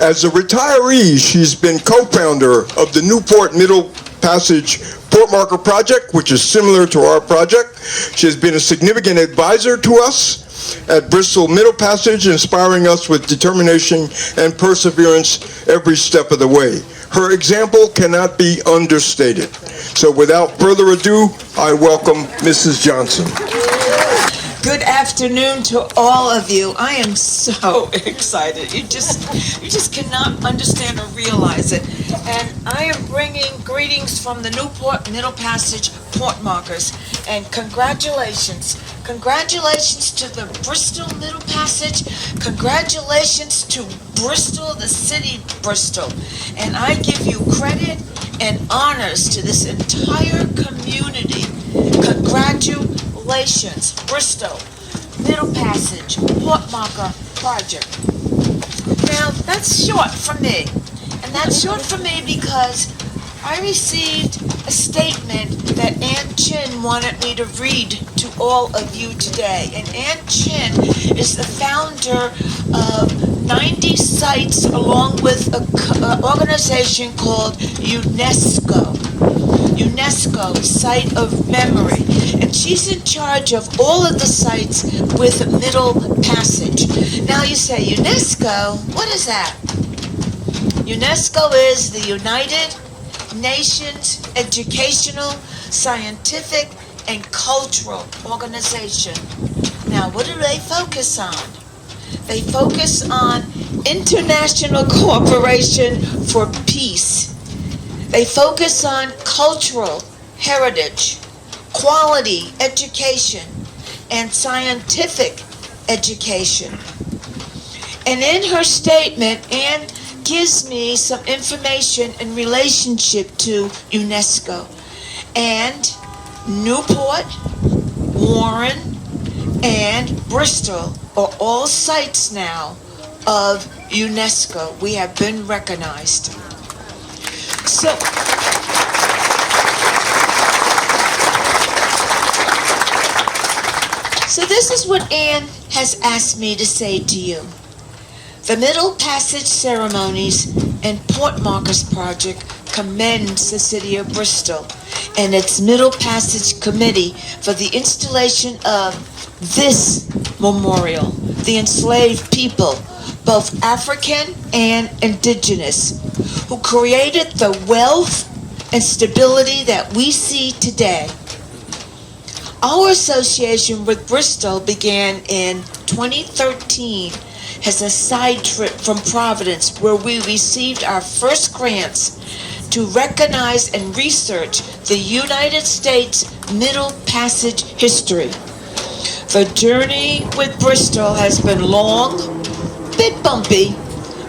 As a retiree, she's been co-founder of the Newport Middle Passage Port Marker Project, which is similar to our project. She has been a significant advisor to us at Bristol Middle Passage, inspiring us with determination and perseverance every step of the way. Her example cannot be understated. So without further ado, I welcome Mrs. Johnson. Good afternoon to all of you. I am so excited. You just cannot understand or realize it. And I am bringing greetings from the Newport Middle Passage Port Markers. And congratulations. Congratulations to the Bristol Middle Passage. Congratulations to Bristol, the city of Bristol. And I give you credit and honors to this entire community. Congratulations, Bristol Middle Passage Port Marker Project. Now, that's short for me. And that's short for me because I received a statement that Ann Chin wanted me to read to all of you today. And Ann Chin is the founder of 90 Sites along with an organization called UNESCO. UNESCO, Site of Memory. And she's in charge of all of the sites with Middle Passage. Now you say, UNESCO, what is that? UNESCO is the United Nations Educational, Scientific, and Cultural Organization. Now, what do they focus on? They focus on international cooperation for peace. They focus on cultural heritage, quality education, and scientific education. And in her statement, Anne gives me some information in relationship to UNESCO. And Newport, Warren, and Bristol are all sites now of UNESCO. We have been recognized. So this is what Anne has asked me to say to you. The Middle Passage Ceremonies and Port Markers Project commends the city of Bristol and its Middle Passage Committee for the installation of this memorial, the enslaved people, both African and indigenous, who created the wealth and stability that we see today. Our association with Bristol began in 2013 as a side trip from Providence, where we received our first grants to recognize and research the United States Middle Passage history. The journey with Bristol has been long, a bit bumpy,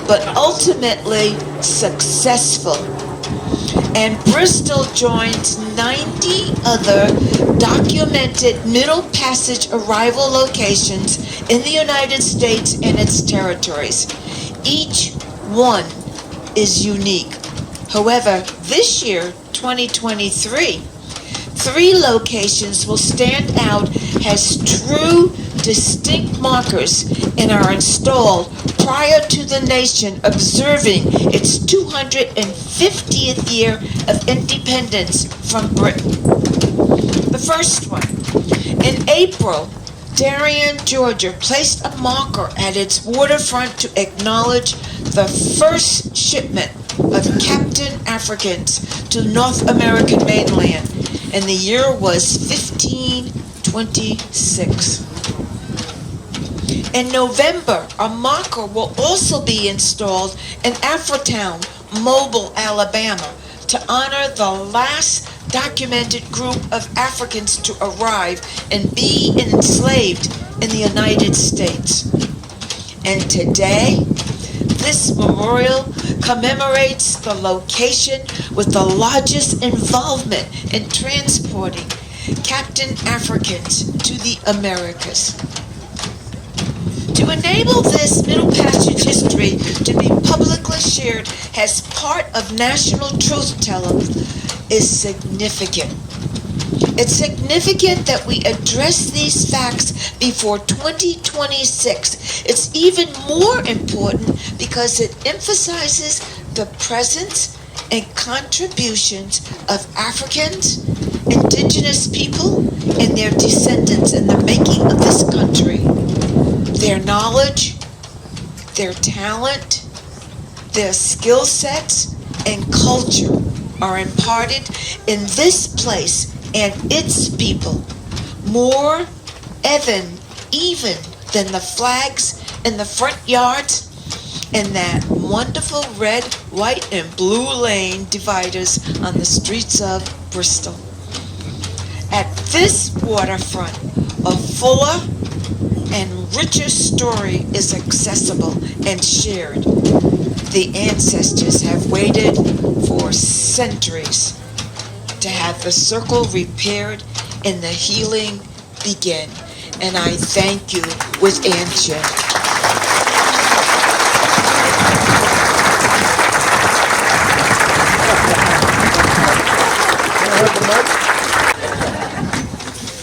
but ultimately successful. And Bristol joins 90 other documented Middle Passage arrival locations in the United States and its territories. Each one is unique. However, this year, 2023, 3 locations will stand out as true distinct markers and are installed prior to the nation observing its 250th year of independence from Britain. The first one, in April, Darien, Georgia placed a marker at its waterfront to acknowledge the first shipment of Captain Africans to North American mainland, and the year was 1526. In November, a marker will also be installed in Afritown, Mobile, Alabama, to honor the last documented group of Africans to arrive and be enslaved in the United States. And today, this memorial commemorates the location with the largest involvement in transporting Captain Africans to the Americas. To enable this Middle Passage history to be publicly shared as part of national truth-telling is significant. It's significant that we address these facts before 2026. It's even more important because it emphasizes the presence and contributions of Africans, indigenous people, and their descendants in the making of this country. Their knowledge, their talent, their skill sets, and culture are imparted in this place and its people more even than the flags in the front yards and that wonderful red, white, and blue lane dividers on the streets of Bristol. At this waterfront, a fuller and richer story is accessible and shared. The ancestors have waited for centuries to have the circle repaired and the healing begin. And I thank you with Ann Chin.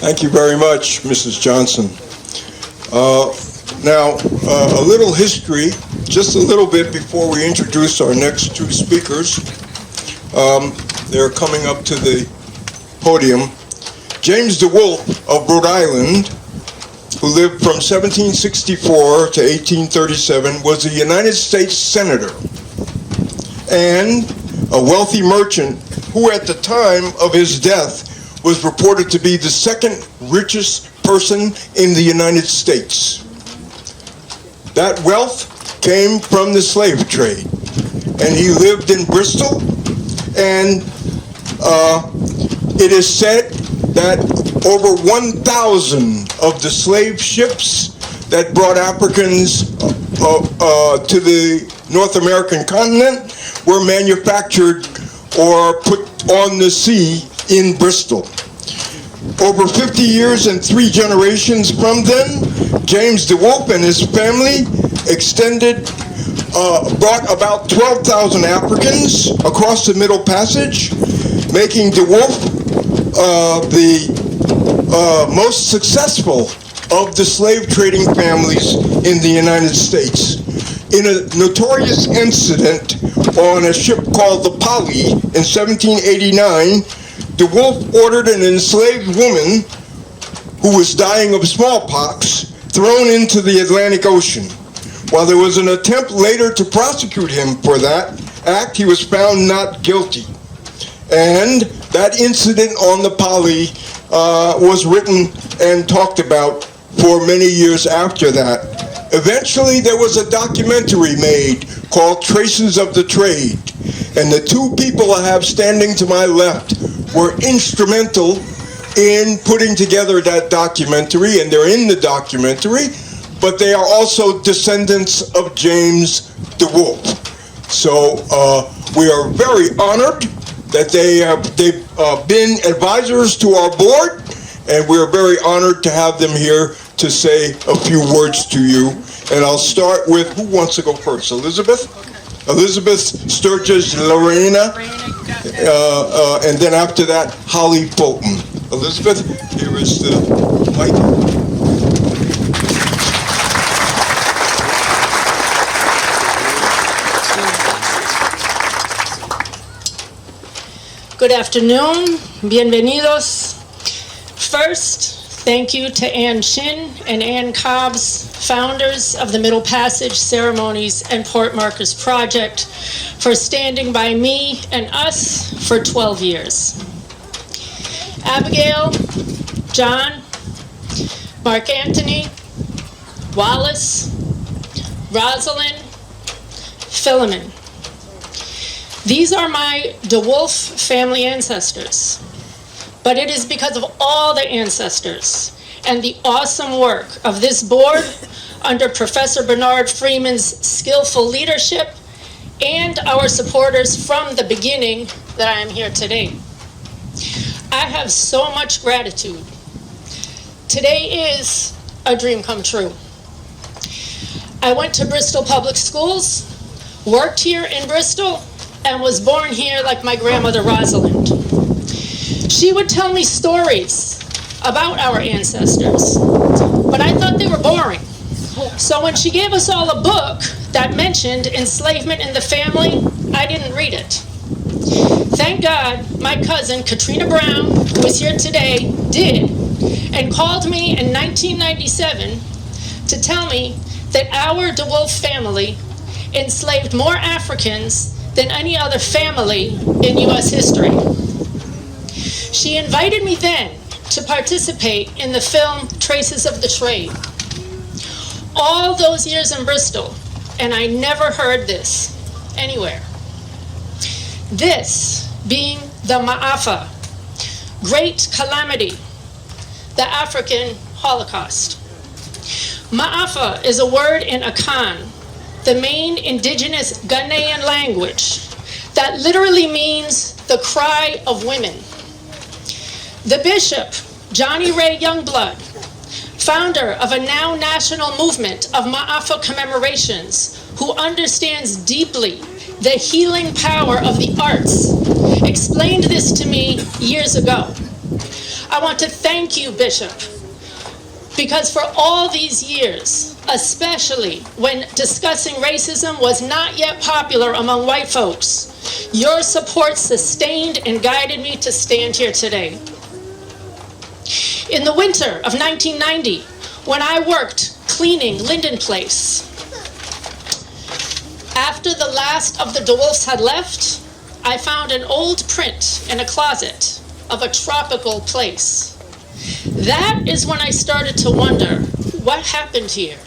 Thank you very much, Mrs. Johnson. Now, a little history, just a little bit before we introduce our next two speakers. They're coming up to the podium. James DeWolf of Rhode Island, who lived from 1764 to 1837, was a United States Senator and a wealthy merchant who at the time of his death was reported to be the second richest person in the United States. That wealth came from the slave trade, and he lived in Bristol, and it is said that over 1,000 of the slave ships that brought Africans to the North American continent were manufactured or put on the sea in Bristol. Over 50 years and 3 generations from then, James DeWolf and his family brought about 12,000 Africans across the Middle Passage, making DeWolf the most successful of the slave trading families in the United States. In a notorious incident on a ship called the Polly in 1789, DeWolf ordered an enslaved woman who was dying of smallpox thrown into the Atlantic Ocean. While there was an attempt later to prosecute him for that act, he was found not guilty. And that incident on the Polly was written and talked about for many years after that. Eventually, there was a documentary made called Traces of the Trade. And the two people I have standing to my left were instrumental in putting together that documentary, and they're in the documentary, but they are also descendants of James DeWolf. So we are very honored that they've been advisors to our board, and we're very honored to have them here to say a few words to you. And I'll start with, who wants to go first? Elizabeth? Okay. Elizabeth Sturgis Lorena, and then after that, Holly Fulton. Elizabeth, here is the mic. Good afternoon, bienvenidos. First, thank you to Ann Chin and Ann Cobbs, founders of the Middle Passage Ceremonies and Port Markers Project, for standing by me and us for 12 years. Abigail, John, Mark Anthony, Wallace, Rosalind, Philemon. These are my DeWolf family ancestors, but it is because of all the ancestors and the awesome work of this board under Professor Bernard Freeman's skillful leadership and our supporters from the beginning that I am here today. I have so much gratitude. Today is a dream come true. I went to Bristol Public Schools, worked here in Bristol, and was born here like my grandmother Rosalind. She would tell me stories about our ancestors, but I thought they were boring. So when she gave us all a book that mentioned enslavement in the family, I didn't read it. Thank God my cousin Katrina Brown, who is here today, did, and called me in 1997 to tell me that our DeWolf family enslaved more Africans than any other family in U.S. history. She invited me then to participate in the film Traces of the Trade. All those years in Bristol, and I never heard this anywhere. This being the Ma'afa, Great Calamity, the African Holocaust. Ma'afa is a word in Akan, the main indigenous Ghanaian language, that literally means the cry of women. The bishop, Johnny Ray Youngblood, founder of a now national movement of Ma'afa commemorations, who understands deeply the healing power of the arts, explained this to me years ago. I want to thank you, Bishop, because for all these years, especially when discussing racism was not yet popular among white folks, your support sustained and guided me to stand here today. In the winter of 1990, when I worked cleaning Linden Place, after the last of the DeWolfs had left, I found an old print in a closet of a tropical place. That is when I started to wonder, what happened here?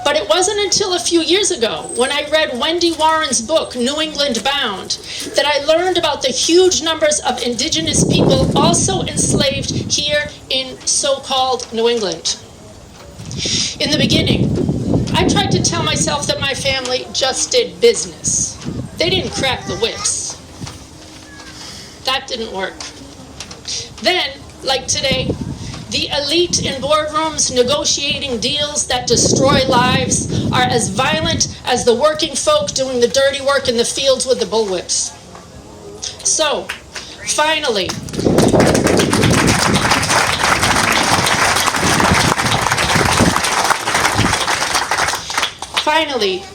But it wasn't until a few years ago, when I read Wendy Warren's book, New England Bound, that I learned about the huge numbers of indigenous people also enslaved here in so-called New England. In the beginning, I tried to tell myself that my family just did business. They didn't crack the whips. That didn't work. Then, like today, the elite in boardrooms negotiating deals that destroy lives are as violent as the working folk doing the dirty work in the fields with the bullwhips. So, finally,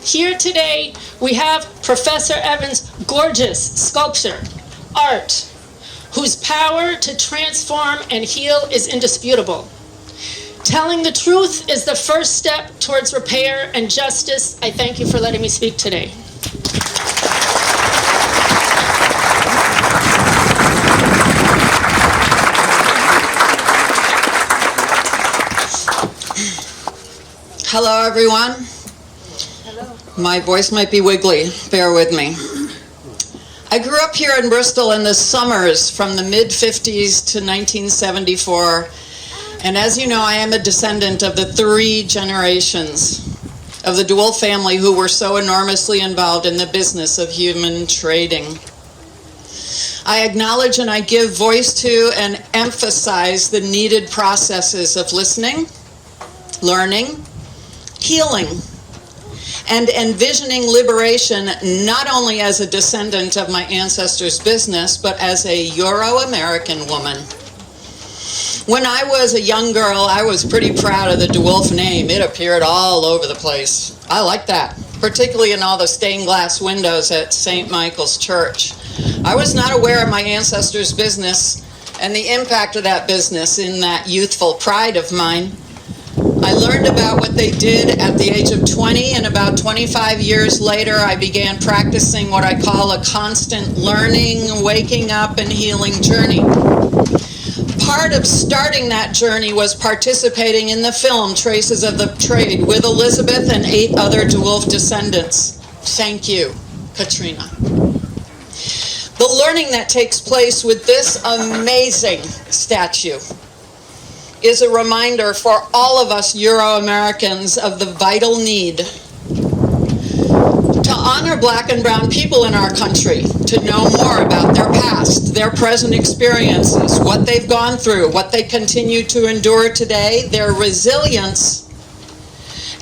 here today, we have Professor Evans' gorgeous sculpture, art, whose power to transform and heal is indisputable. Telling the truth is the first step towards repair and justice. I thank you for letting me speak today. Hello, everyone. My voice might be wiggly, bear with me. I grew up here in Bristol in the summers from the mid-50s to 1974, and as you know, I am a descendant of the 3 generations of the DeWolf family who were so enormously involved in the business of human trading. I acknowledge and I give voice to and emphasize the needed processes of listening, learning, healing, and envisioning liberation not only as a descendant of my ancestors' business, but as a Euro-American woman. When I was a young girl, I was pretty proud of the DeWolf name. It appeared all over the place. I like that, particularly in all the stained glass windows at St. Michael's Church. I was not aware of my ancestors' business and the impact of that business in that youthful pride of mine. I learned about what they did at the age of 20, and about 25 years later, I began practicing what I call a constant learning, waking up, and healing journey. Part of starting that journey was participating in the film Traces of the Trade with Elizabeth and 8 other DeWolf descendants. Thank you, Katrina. The learning that takes place with this amazing statue is a reminder for all of us Euro-Americans of the vital need to honor Black and brown people in our country, to know more about their past, their present experiences, what they've gone through, what they continue to endure today, their resilience,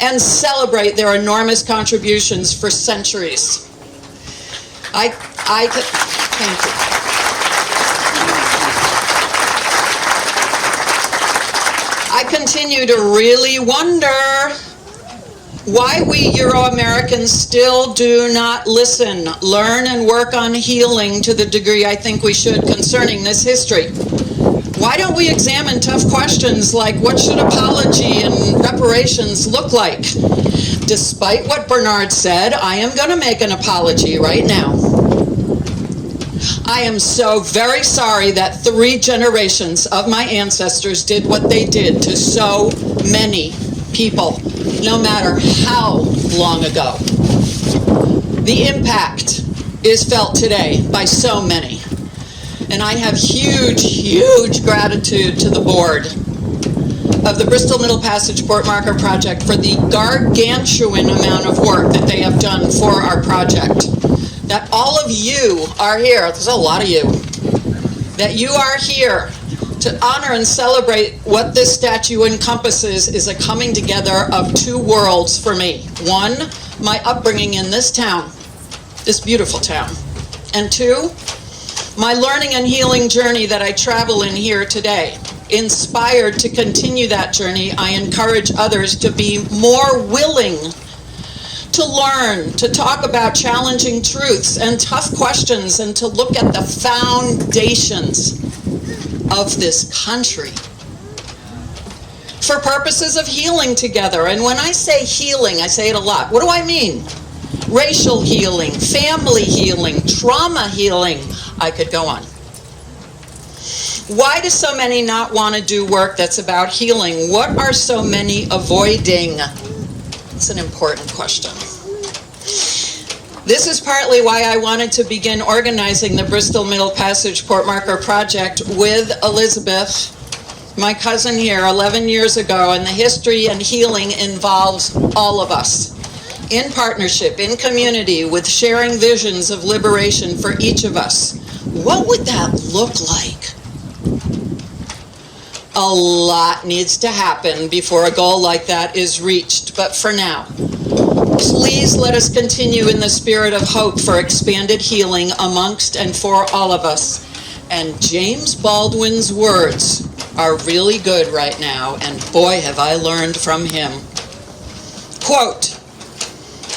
and celebrate their enormous contributions for centuries. Thank you. continue to really wonder why we Euro-Americans still do not listen, learn, and work on healing to the degree I think we should concerning this history. Why don't we examine tough questions like what should apology and reparations look like? Despite what Bernard said, I am going to make an apology right now. I am so very sorry that 3 generations of my ancestors did what they did to so many people, no matter how long ago. The impact is felt today by so many. And I have huge, huge gratitude to the board of the Bristol Middle Passage Port Marker Project for the gargantuan amount of work that they have done for our project. That all of you are here, there's a lot of you, that you are here to honor and celebrate what this statue encompasses is a coming together of 2 worlds for me. 1, my upbringing in this town, this beautiful town. And 2, my learning and healing journey that I travel in here today. Inspired to continue that journey, I encourage others to be more willing to learn, to talk about challenging truths and tough questions, and to look at the foundations of this country for purposes of healing together. And when I say healing, I say it a lot. What do I mean? Racial healing, family healing, trauma healing. I could go on. Why do so many not want to do work that's about healing? What are so many avoiding? It's an important question. This is partly why I wanted to begin organizing the Bristol Middle Passage Port Marker Project with Elizabeth, my cousin here, 11 years ago, and the history and healing involves all of us. In partnership, in community, with sharing visions of liberation for each of us. What would that look like? A lot needs to happen before a goal like that is reached, but for now, please let us continue in the spirit of hope for expanded healing amongst and for all of us. And James Baldwin's words are really good right now, and boy, have I learned from him. Quote,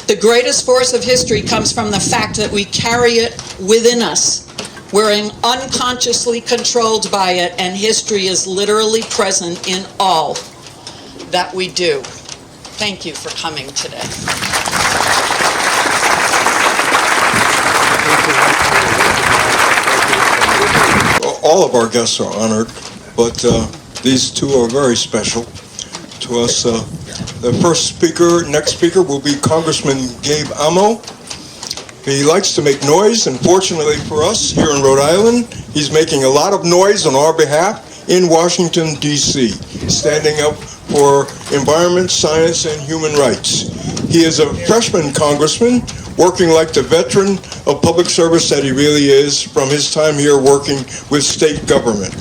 "The greatest force of history comes from the fact that we carry it within us. We're unconsciously controlled by it, and history is literally present in all that we do." Thank you for coming today. All of our guests are honored, but these 2 are very special to us. The next speaker will be Congressman Gabe Amo. He likes to make noise, and fortunately for us here in Rhode Island, he's making a lot of noise on our behalf in Washington, D.C., standing up for environment, science, and human rights. He is a freshman congressman, working like the veteran of public service that he really is from his time here working with state government.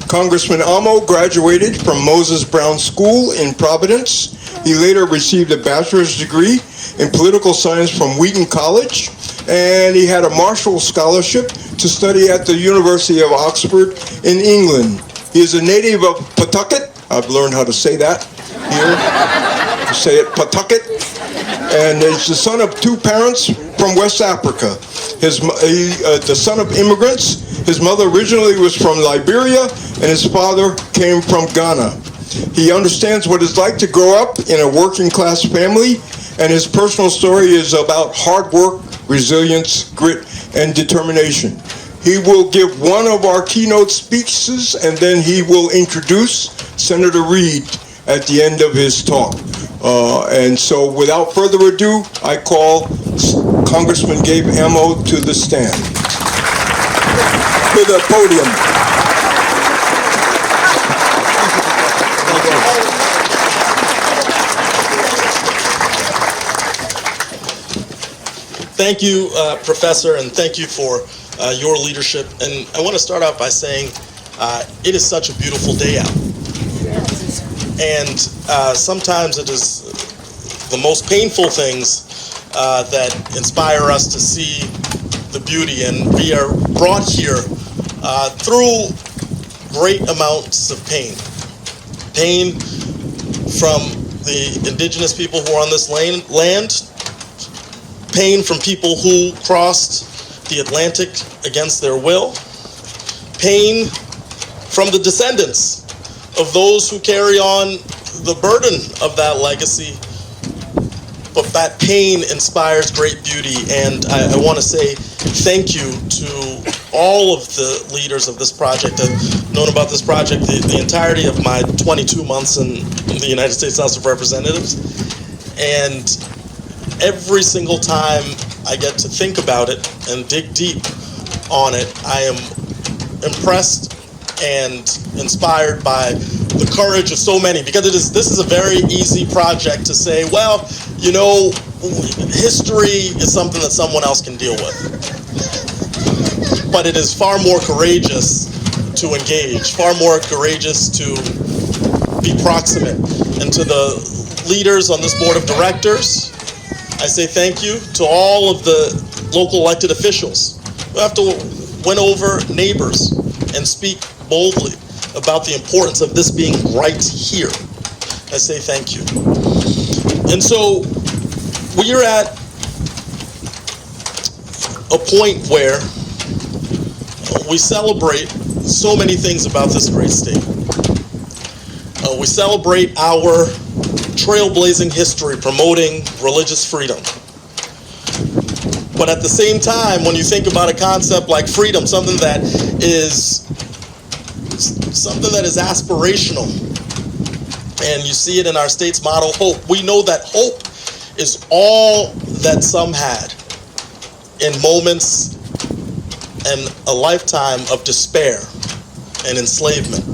Congressman Amo graduated from Moses Brown School in Providence. He later received a bachelor's degree in political science from Wheaton College, and he had a Marshall Scholarship to study at the University of Oxford in England. He is a native of Pawtucket. I've learned how to say that here. You say it, Pawtucket. And he's the son of 2 parents from West Africa. The son of immigrants. His mother originally was from Liberia, and his father came from Ghana. He understands what it's like to grow up in a working class family, and his personal story is about hard work, resilience, grit, and determination. He will give one of our keynote speeches, and then he will introduce Senator Reid at the end of his talk. And so without further ado, I call Congressman Gabe Amo to the stand, to the podium. Thank you, Professor, and thank you for your leadership. And I want to start out by saying it is such a beautiful day out. And sometimes it is the most painful things that inspire us to see the beauty. And we are brought here through great amounts of pain. Pain from the indigenous people who are on this land, pain from people who crossed the Atlantic against their will, pain from the descendants of those who carry on the burden of that legacy. But that pain inspires great beauty, and I want to say thank you to all of the leaders of this project. I've known about this project the entirety of my 22 months in the United States House of Representatives, and every single time I get to think about it and dig deep on it, I am impressed and inspired by the courage of so many, because this is a very easy project to say, well, you know, history is something that someone else can deal with. But it is far more courageous to engage, far more courageous to be proximate. And to the leaders on this board of directors, I say thank you. To all of the local elected officials who have to win over neighbors and speak boldly about the importance of this being right here, I say thank you. And so we are at a point where we celebrate so many things about this great state. We celebrate our trailblazing history promoting religious freedom. But at the same time, when you think about a concept like freedom, something that is aspirational, and you see it in our state's motto, hope. We know that hope is all that some had in moments and a lifetime of despair and enslavement,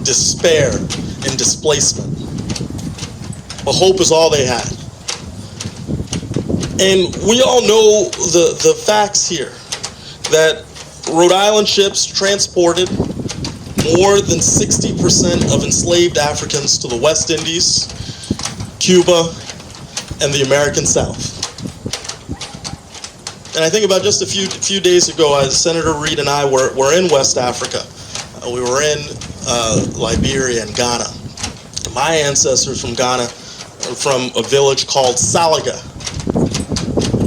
despair and displacement. But hope is all they had. And we all know the facts here, that Rhode Island ships transported more than 60% of enslaved Africans to the West Indies, Cuba, and the American South. And I think about just a few days ago, Senator Reid and I were in West Africa. We were in Liberia and Ghana. My ancestors from Ghana are from a village called Salaga,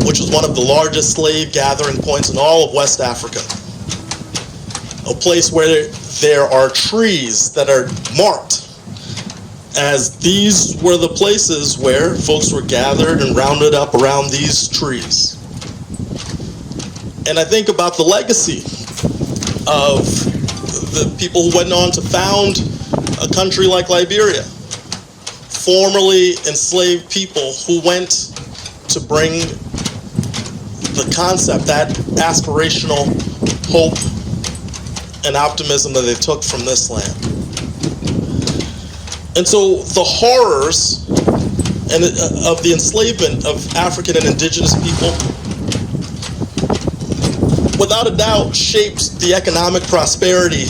which was one of the largest slave gathering points in all of West Africa. A place where there are trees that are marked as these were the places where folks were gathered and rounded up around these trees. And I think about the legacy of the people who went on to found a country like Liberia, formerly enslaved people who went to bring the concept, that aspirational hope and optimism that they took from this land. And so the horrors of the enslavement of African and indigenous people, without a doubt, shaped the economic prosperity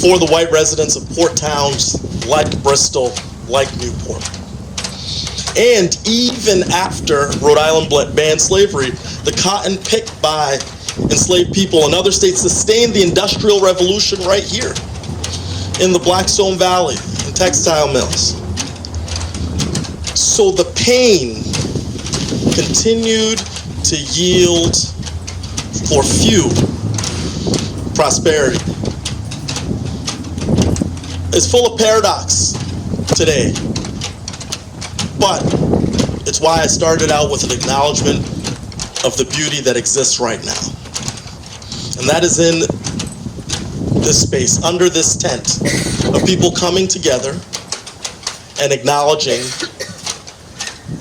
for the white residents of port towns like Bristol, like Newport. And even after Rhode Island banned slavery, the cotton picked by enslaved people in other states sustained the Industrial Revolution right here in the Blackstone Valley, in textile mills. So the pain continued to yield for few prosperity. It's full of paradox today, but it's why I started out with an acknowledgement of the beauty that exists right now. And that is in this space, under this tent, of people coming together and acknowledging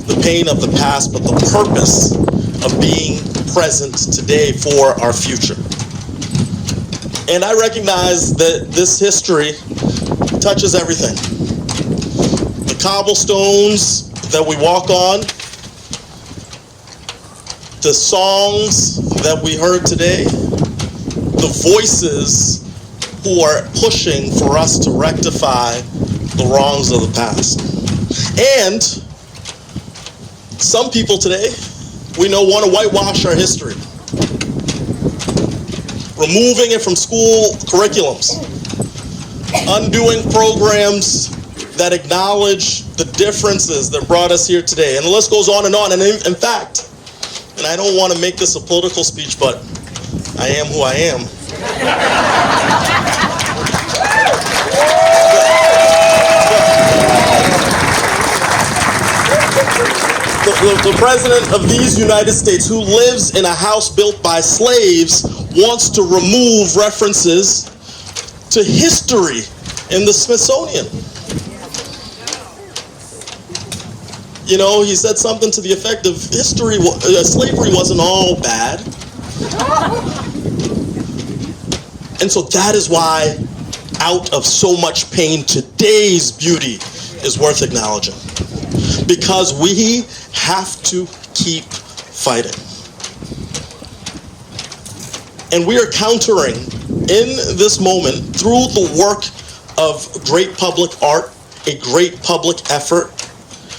the pain of the past, but the purpose of being present today for our future. And I recognize that this history touches everything. The cobblestones that we walk on, the songs that we heard today, the voices who are pushing for us to rectify the wrongs of the past. And some people today, we know, want to whitewash our history, removing it from school curriculums, undoing programs that acknowledge the differences that brought us here today. And the list goes on. And in fact, and I don't want to make this a political speech, but I am who I am. The President of these United States, who lives in a house built by slaves, wants to remove references to history in the Smithsonian. You know, he said something to the effect of slavery wasn't all bad. And so that is why, out of so much pain, today's beauty is worth acknowledging. Because we have to keep fighting. And we are countering in this moment, through the work of great public art, a great public effort,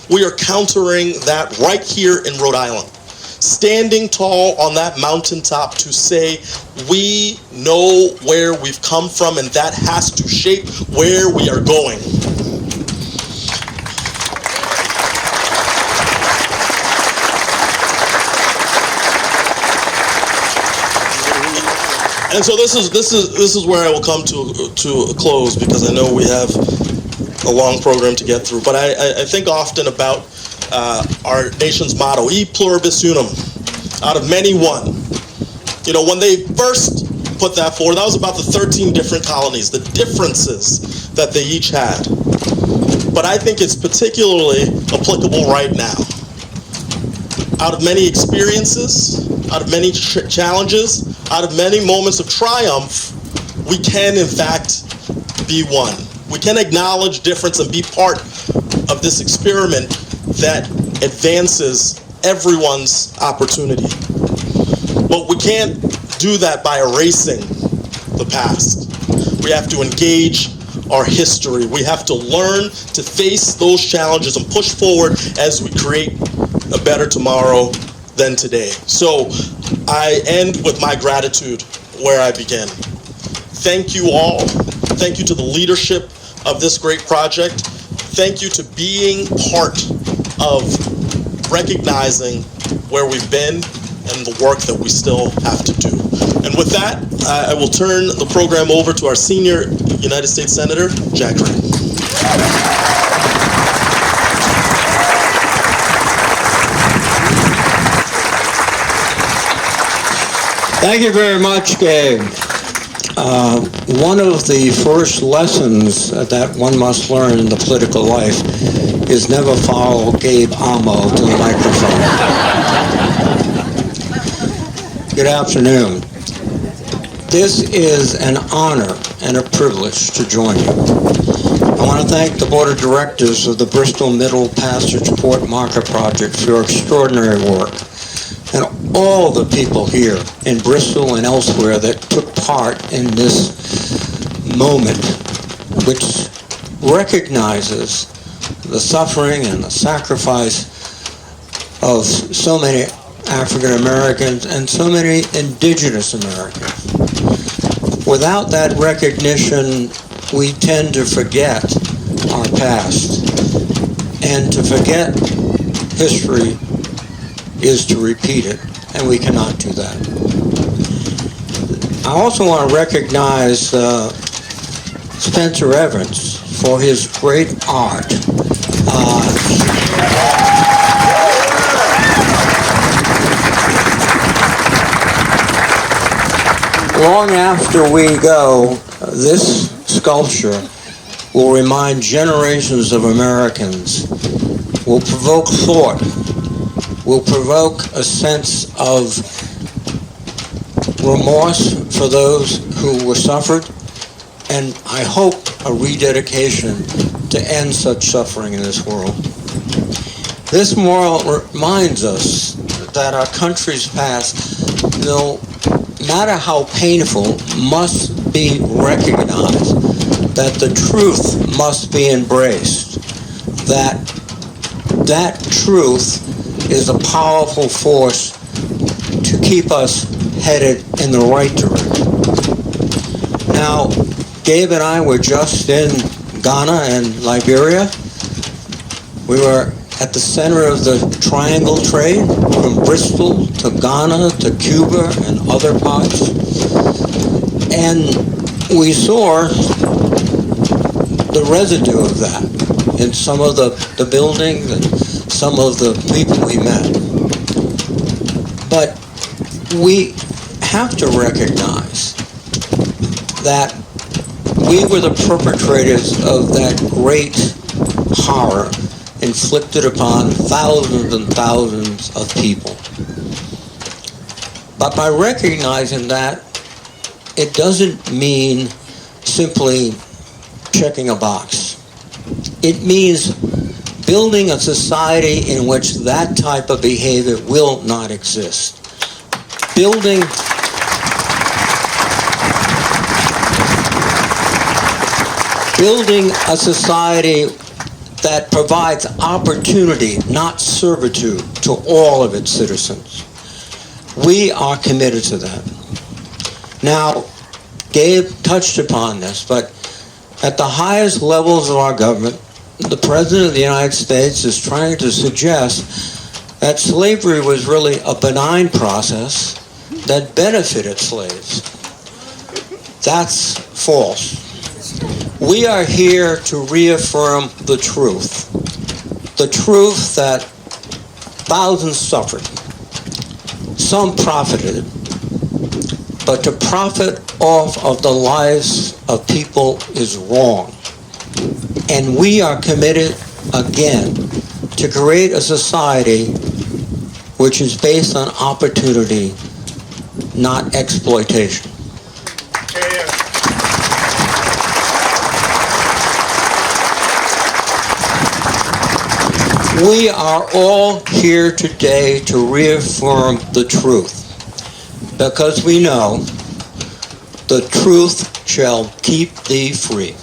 we are countering that right here in Rhode Island. Standing tall on that mountaintop to say, we know where we've come from, and that has to shape where we are going. And so this is where I will come to a close, because I know we have a long program to get through. But I think often about our nation's motto, E pluribus unum, out of many one. You know, when they first put that forward, that was about the 13 different colonies, the differences that they each had. But I think it's particularly applicable right now. Out of many experiences, out of many challenges, out of many moments of triumph, we can in fact be one. We can acknowledge difference and be part of this experiment that advances everyone's opportunity. But we can't do that by erasing the past. We have to engage our history. We have to learn to face those challenges and push forward as we create a better tomorrow than today. So I end with my gratitude where I began. Thank you all. Thank you to the leadership of this great project. Thank you to being part of recognizing where we've been and the work that we still have to do. And with that, I will turn the program over to our senior United States Senator, Jack Gray. Thank you very much, Gabe. One of the first lessons that one must learn in the political life is never follow Gabe Amo to the microphone. Good afternoon. This is an honor and a privilege to join you. I want to thank the Board of Directors of the Bristol Middle Passage Port Marker Project for your extraordinary work, and all the people here in Bristol and elsewhere that took part in this moment, which recognizes the suffering and the sacrifice of so many African Americans and so many indigenous Americans. Without that recognition, we tend to forget our past. And to forget history is to repeat it, and we cannot do that. I also want to recognize Spencer Evans for his great art. Long after we go, this sculpture will remind generations of Americans, will provoke thought, will provoke a sense of remorse for those who were suffered, and I hope a rededication to end such suffering in this world. This memorial reminds us that our country's past, no matter how painful, must be recognized, that the truth must be embraced, that truth is a powerful force to keep us headed in the right direction. Now, Gabe and I were just in Ghana and Liberia. We were at the center of the triangle trade from Bristol to Ghana to Cuba and other parts. And we saw the residue of that in some of the buildings and some of the people we met. But we have to recognize that we were the perpetrators of that great horror inflicted upon thousands and thousands of people. But by recognizing that, it doesn't mean simply checking a box. It means building a society in which that type of behavior will not exist. Building a society that provides opportunity, not servitude, to all of its citizens. We are committed to that. Now, Gabe touched upon this, but at the highest levels of our government, the President of the United States is trying to suggest that slavery was really a benign process that benefited slaves. That's false. We are here to reaffirm the truth that thousands suffered, some profited, but to profit off of the lives of people is wrong. And we are committed, again, to create a society which is based on opportunity, not exploitation. We are all here today to reaffirm the truth, because we know the truth shall keep thee free.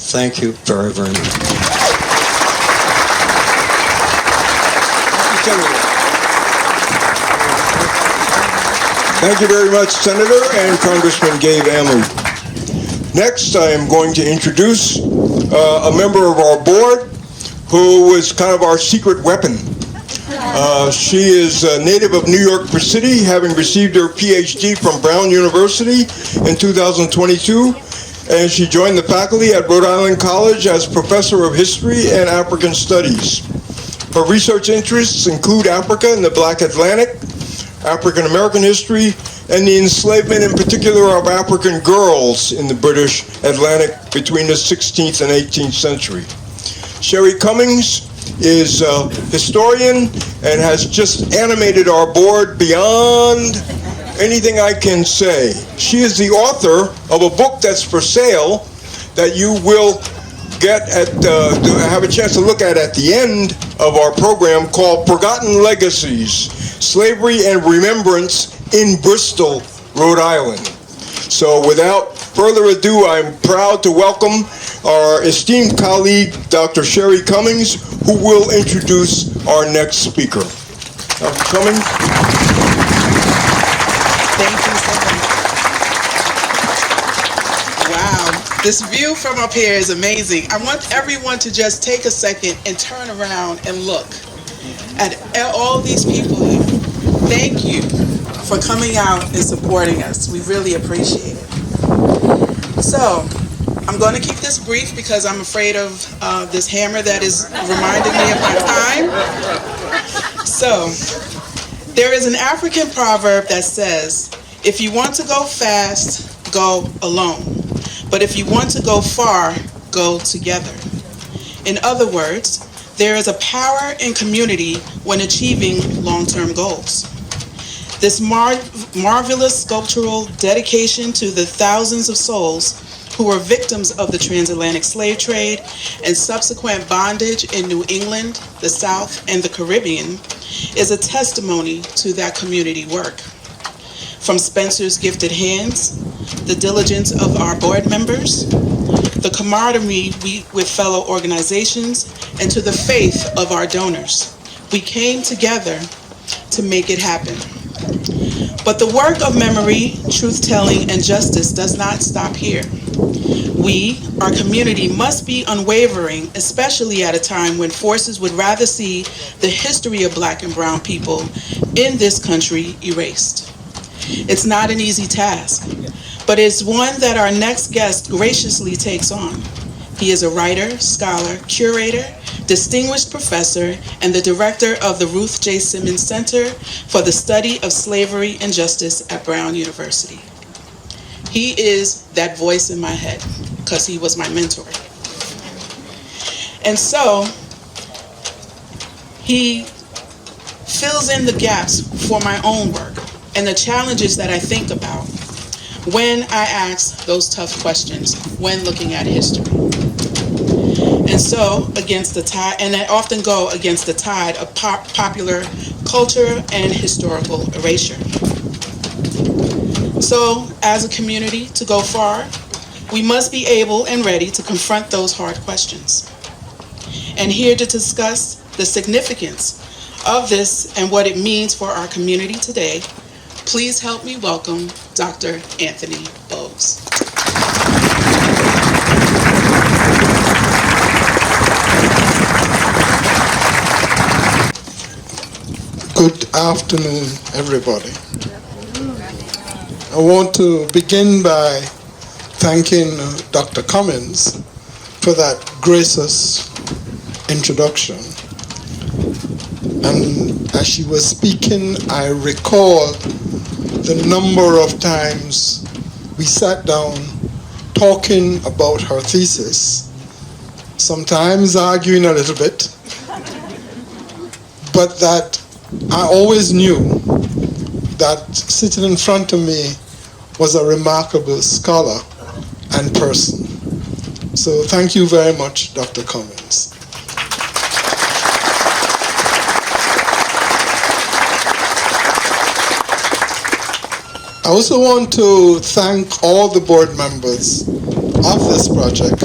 Thank you very, very much. Thank you very much, Senator and Congressman Gabe Amley. Next, I am going to introduce a member of our board who was kind of our secret weapon. She is a native of New York City, having received her PhD from Brown University in 2022, and she joined the faculty at Rhode Island College as Professor of History and African Studies. Her research interests include Africa and the Black Atlantic, African American history, and the enslavement in particular of African girls in the British Atlantic between the 16th and 18th century. Sherry Cummings is a historian and has just animated our board beyond anything I can say. She is the author of a book that's for sale that you will get have a chance to look at the end of our program, called Forgotten Legacies: Slavery and Remembrance in Bristol, Rhode Island. So without further ado, I'm proud to welcome our esteemed colleague, Dr. Sherry Cummings, who will introduce our next speaker. Dr. Cummings. Thank you so much. Wow, this view from up here is amazing. I want everyone to just take a second and turn around and look at all these people here. Thank you for coming out and supporting us. We really appreciate it. So, I'm going to keep this brief because I'm afraid of this hammer that is reminding me of my time. So, there is an African proverb that says, if you want to go fast, go alone. But if you want to go far, go together. In other words, there is a power in community when achieving long-term goals. This marvelous sculptural dedication to the thousands of souls who were victims of the transatlantic slave trade and subsequent bondage in New England, the South, and the Caribbean is a testimony to that community work. From Spencer's gifted hands, the diligence of our board members, the camaraderie with fellow organizations, and to the faith of our donors, we came together to make it happen. But the work of memory, truth-telling, and justice does not stop here. We, our community, must be unwavering, especially at a time when forces would rather see the history of Black and brown people in this country erased. It's not an easy task, but it's one that our next guest graciously takes on. He is a writer, scholar, curator, distinguished professor, and the director of the Ruth J. Simmons Center for the Study of Slavery and Justice at Brown University. He is that voice in my head, because he was my mentor. And so, he fills in the gaps for my own work and the challenges that I think about when I ask those tough questions when looking at history. And so, against the tide, and I often go against the tide of popular culture and historical erasure. So, as a community, to go far, we must be able and ready to confront those hard questions. And here to discuss the significance of this and what it means for our community today, please help me welcome Dr. Anthony Bogues. Good afternoon, everybody. I want to begin by thanking Dr. Cummins for that gracious introduction. And as she was speaking, I recalled the number of times we sat down talking about her thesis, sometimes arguing a little bit, but that I always knew that sitting in front of me was a remarkable scholar and person. So thank you very much, Dr. Cummins. I also want to thank all the board members of this project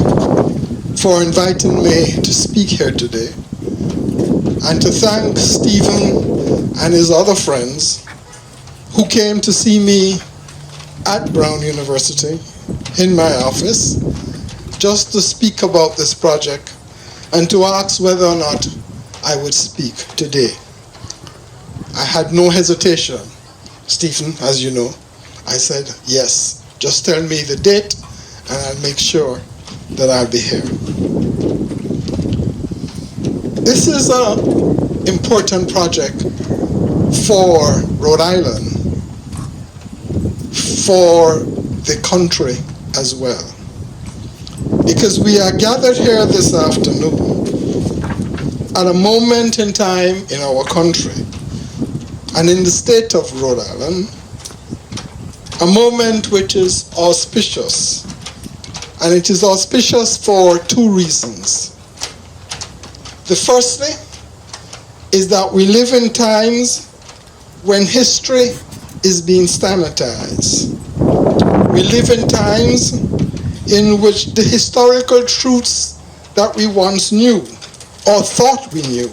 for inviting me to speak here today, and to thank Stephen and his other friends who came to see me at Brown University in my office just to speak about this project and to ask whether or not I would speak today. I had no hesitation. Stephen, as you know, I said, yes, just tell me the date and I'll make sure that I'll be here. This is an important project for Rhode Island, for the country as well. Because we are gathered here this afternoon at a moment in time in our country and in the state of Rhode Island, a moment which is auspicious. And it is auspicious for two reasons. The firstly is that we live in times when history is being standardized. We live in times in which the historical truths that we once knew or thought we knew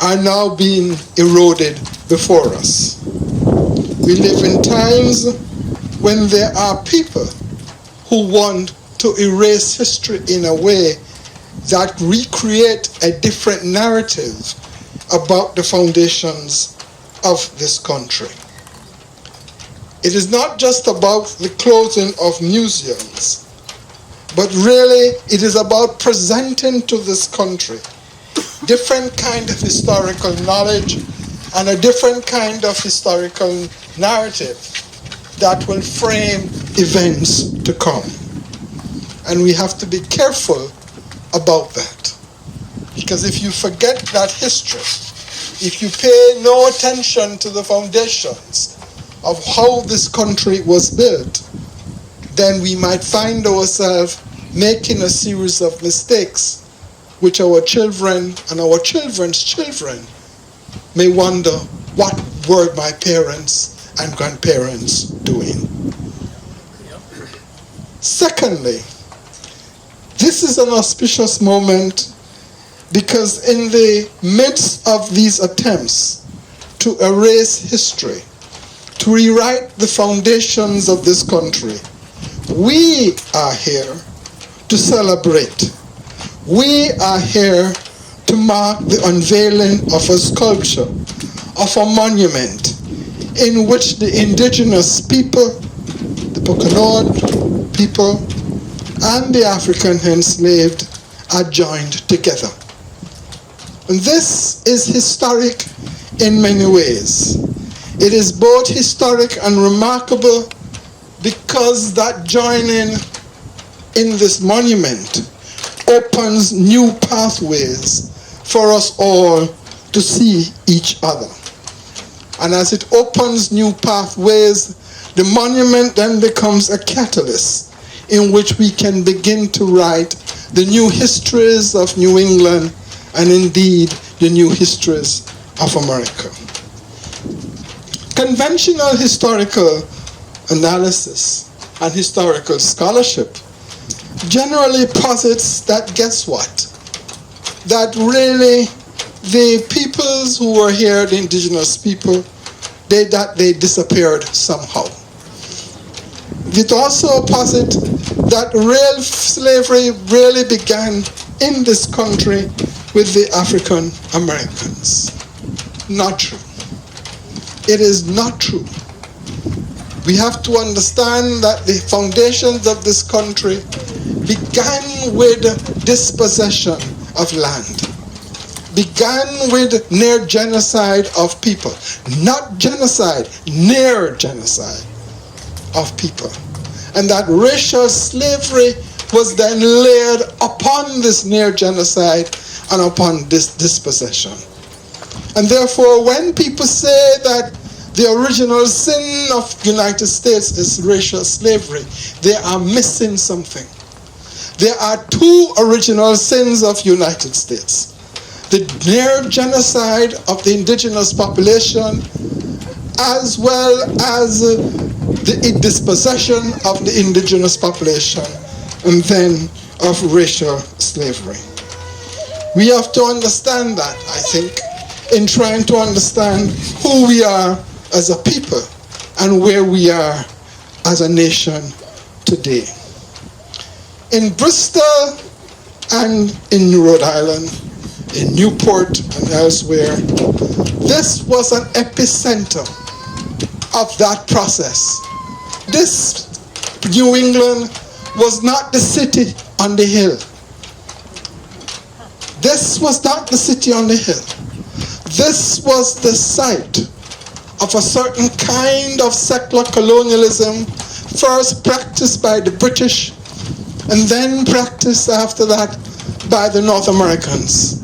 are now being eroded before us. We live in times when there are people who want to erase history in a way that recreate a different narrative about the foundations of this country. It is not just about the closing of museums, but really it is about presenting to this country different kind of historical knowledge and a different kind of historical narrative that will frame events to come. And we have to be careful about that. Because if you forget that history, if you pay no attention to the foundations of how this country was built, then we might find ourselves making a series of mistakes which our children and our children's children may wonder, what were my parents and grandparents doing? Secondly, this is an auspicious moment because in the midst of these attempts to erase history, to rewrite the foundations of this country, We are here to celebrate. We are here to mark the unveiling of a sculpture, of a monument, in which the indigenous people, the Pocono people, and the African enslaved are joined together. And this is historic in many ways. It is both historic and remarkable because that joining in this monument opens new pathways for us all to see each other. And as it opens new pathways, the monument then becomes a catalyst in which we can begin to write the new histories of New England and indeed the new histories of America. Conventional historical analysis and historical scholarship generally posits that, guess what? That really the peoples who were here, the indigenous people, they disappeared somehow. It also posits that real slavery really began in this country with the African Americans. Not true. It is not true. We have to understand that the foundations of this country began with dispossession of land, began with near genocide of people, not genocide, near genocide of people. And that racial slavery was then layered upon this near genocide and upon this dispossession. And therefore, when people say that the original sin of the United States is racial slavery, they are missing something. There are two original sins of the United States: the near genocide of the indigenous population, as well as the dispossession of the indigenous population, and then of racial slavery. We have to understand that, I think, in trying to understand who we are as a people and where we are as a nation today. In Bristol and in Rhode Island, in Newport and elsewhere, this was an epicenter of that process. This New England was not the city on the hill. This was not the city on the hill. This was the site of a certain kind of settler colonialism, first practiced by the British, and then practiced after that by the North Americans.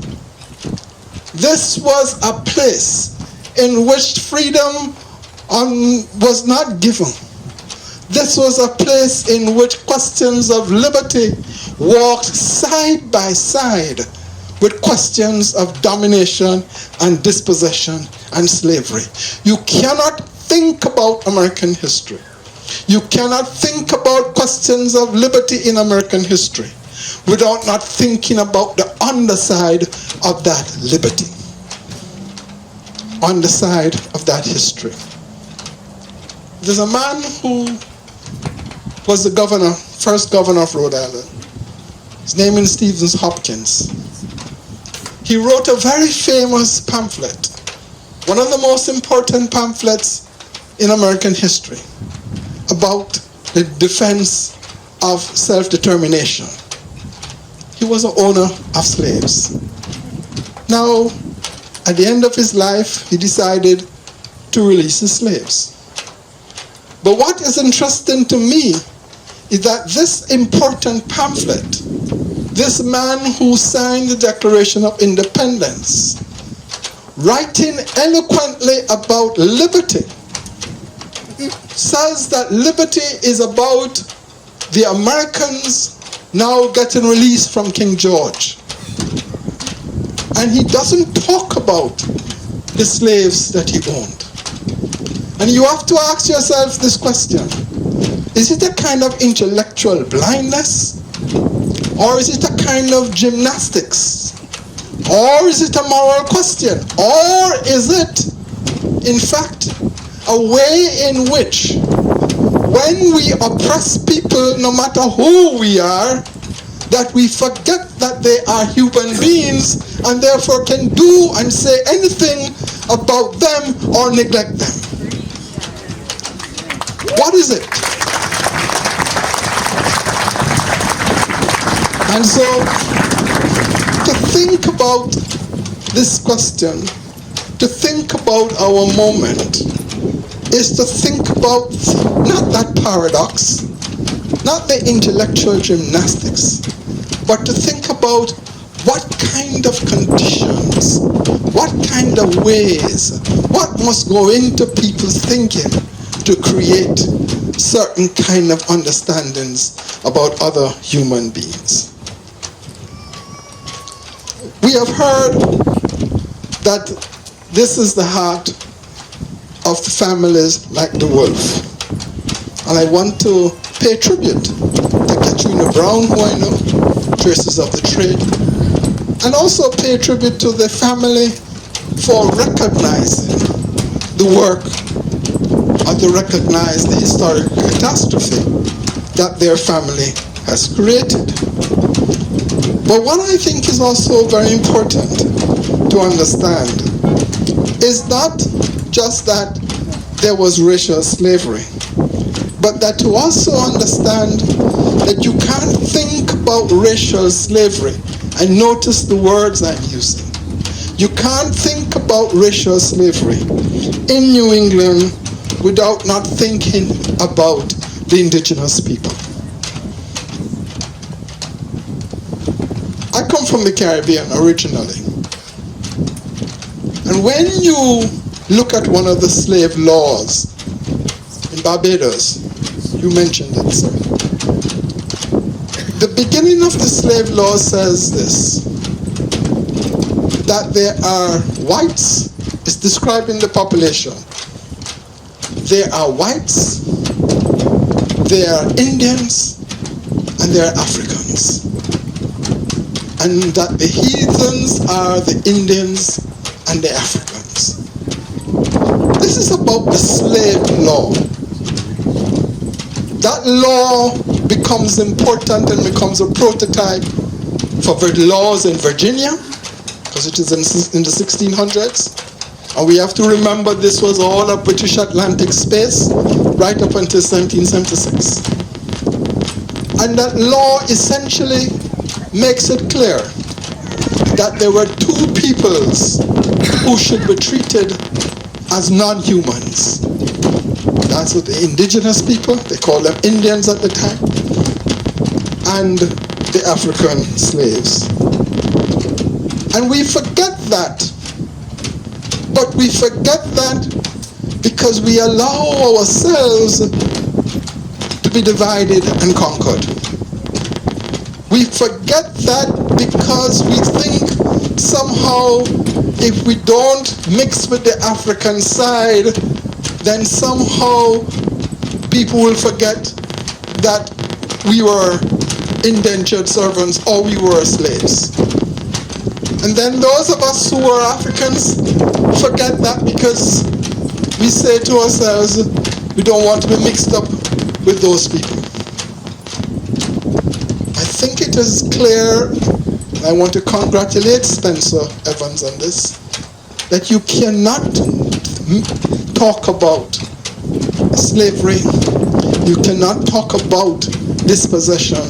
This was a place in which freedom was not given. This was a place in which questions of liberty walked side by side with questions of domination and dispossession and slavery. You cannot think about American history. You cannot think about questions of liberty in American history without not thinking about the underside of that liberty, underside of that history. There's a man who was the governor, first governor of Rhode Island. His name is Stephen Hopkins. He wrote a very famous pamphlet, one of the most important pamphlets in American history, about the defense of self-determination. He was an owner of slaves. Now, at the end of his life, he decided to release his slaves. But what is interesting to me is that this important pamphlet, this man who signed the Declaration of Independence, writing eloquently about liberty, says that liberty is about the Americans now getting released from King George. And he doesn't talk about the slaves that he owned. And you have to ask yourself this question: is it a kind of intellectual blindness? Or is it a kind of gymnastics? Or is it a moral question? Or is it, in fact, a way in which when we oppress people, no matter who we are, that we forget that they are human beings and therefore can do and say anything about them or neglect them. What is it? And so, to think about this question, to think about our moment, is to think about not that paradox, not the intellectual gymnastics, but to think about what kind of conditions, what kind of ways, what must go into people's thinking to create certain kind of understandings about other human beings. We have heard that this is the heart of the families like the Wolf. And I want to pay tribute to Katrina Brown, who I know, Traces of the Trade, and also pay tribute to the family for recognizing the work or to recognize the historic catastrophe that their family has created. But what I think is also very important to understand is not just that there was racial slavery, but that to also understand that you can't think about racial slavery, and notice the words I'm using. You can't think about racial slavery in New England without not thinking about the indigenous people. I come from the Caribbean originally. And when you look at one of the slave laws in Barbados, you mentioned it, sir. The beginning of the slave law says this, that there are whites, it's describing the population. There are whites, there are Indians, and there are Africans. And that the heathens are the Indians and the Africans. This is about the slave law. That law becomes important and becomes a prototype for the laws in Virginia, because it is in the 1600s. And we have to remember this was all a British Atlantic space right up until 1776. And that law essentially makes it clear that there were two peoples who should be treated as non-humans. That's what the indigenous people, they called them Indians at the time, and the African slaves. And we forget that. But we forget that because we allow ourselves to be divided and conquered. We forget that because we think somehow if we don't mix with the African side, then somehow people will forget that we were indentured servants or we were slaves. And then those of us who are Africans forget that because we say to ourselves, we don't want to be mixed up with those people. I think it is clear, and I want to congratulate Spencer Evans on this, that you cannot talk about slavery, you cannot talk about dispossession,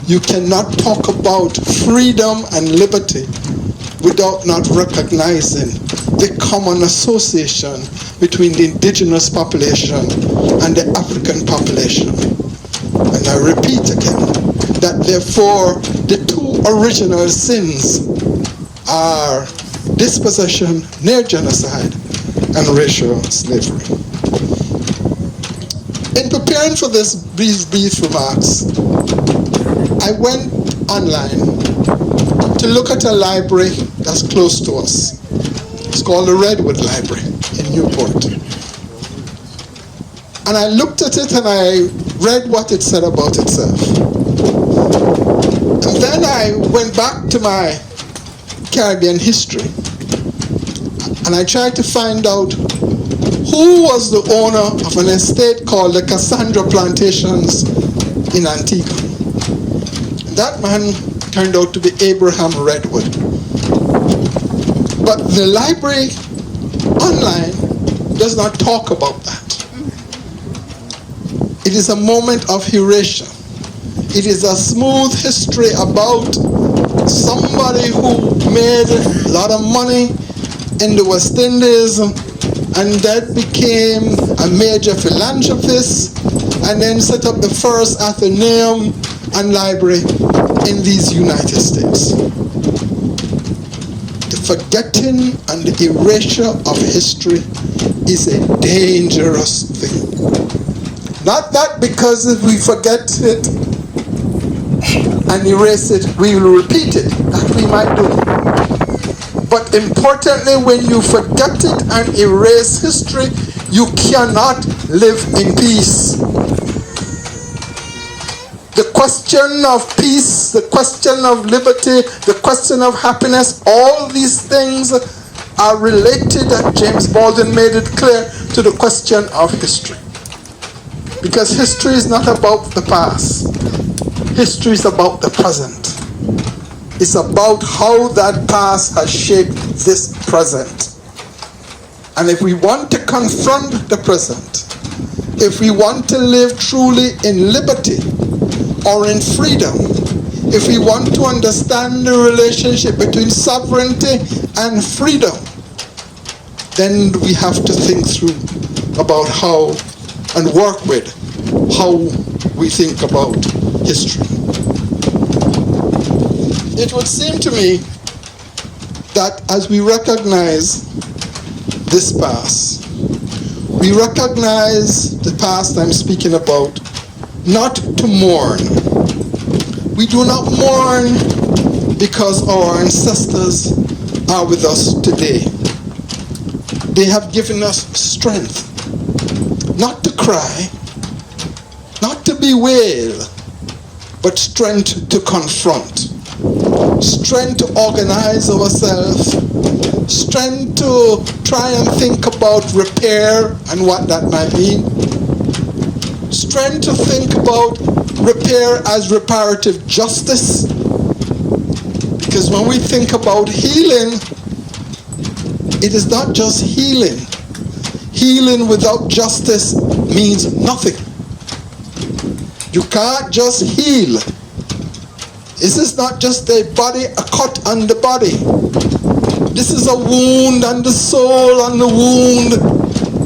you cannot talk about freedom and liberty without not recognizing the common association between the indigenous population and the African population. And I repeat again, that therefore the two original sins are dispossession, near genocide, and racial slavery. In preparing for these brief remarks, I went online to look at a library that's close to us. It's called the Redwood Library in Newport. And I looked at it and I read what it said about itself. And then I went back to my Caribbean history and I tried to find out who was the owner of an estate called the Cassandra Plantations in Antigua. That man turned out to be Abraham Redwood. But the library online does not talk about that. It is a moment of erasure. It is a smooth history about somebody who made a lot of money in the West Indies and then became a major philanthropist and then set up the first Athenaeum and library in these United States. The forgetting and the erasure of history is a dangerous thing. Not that because if we forget it and erase it, we will repeat it. That we might do. But importantly, when you forget it and erase history, you cannot live in peace. The question of peace, the question of liberty, the question of happiness, all these things are related, and James Baldwin made it clear, to the question of history. Because history is not about the past. History is about the present. It's about how that past has shaped this present. And if we want to confront the present, if we want to live truly in liberty or in freedom, if we want to understand the relationship between sovereignty and freedom, then we have to think through about how and work with how we think about history. It would seem to me that as we recognize this past, we recognize the past I'm speaking about, not to mourn. We do not mourn because our ancestors are with us today. They have given us strength, not to cry, not to bewail, but strength to confront, strength to organize ourselves, strength to try and think about repair and what that might mean, strength to think about repair as reparative justice, because when we think about healing, it is not just healing. Healing without justice means nothing. You can't just heal. This is not just a body, a cut on the body. This is a wound on the soul, on the wound